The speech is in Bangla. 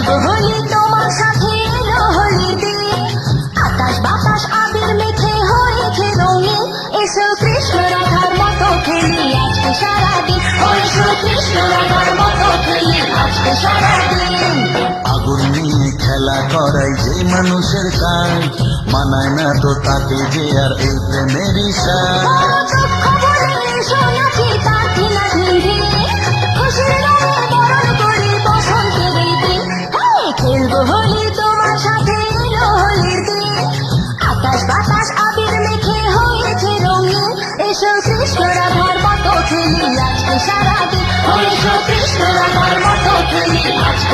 খেলবো হোলি তোমার সাথে এলো হোলির দিন, আকাশ বাতাস আবির মেখে হয়েছে রঙিন, এসো কৃষ্ণ রাধার মতো খেলি আজকে সারাদিন, এসো কৃষ্ণ রাধার মতো খেলি আজকে সারাদিন। আগুন নিয়ে খেলা করাই যে মানুষের কাজ, মানায় না তো তাকে যে আর এই প্রেমেরই সাজ। বড় দুঃখ বলে এসো নাকি তার ঢিলা ঢিল, খুশির রঙে বরণ করি বসন্তের এই দিন। খেলবো হোলি তোমার সাথে এলো হোলির দিন, আকাশ বাতাস আবির মেখে হয়েছে রঙিন, এসো কৃষ্ণ রাধার মতো খেলি আজকে সারাদিন, এসো কৃষ্ণ রাধার মতো খেলি আজকে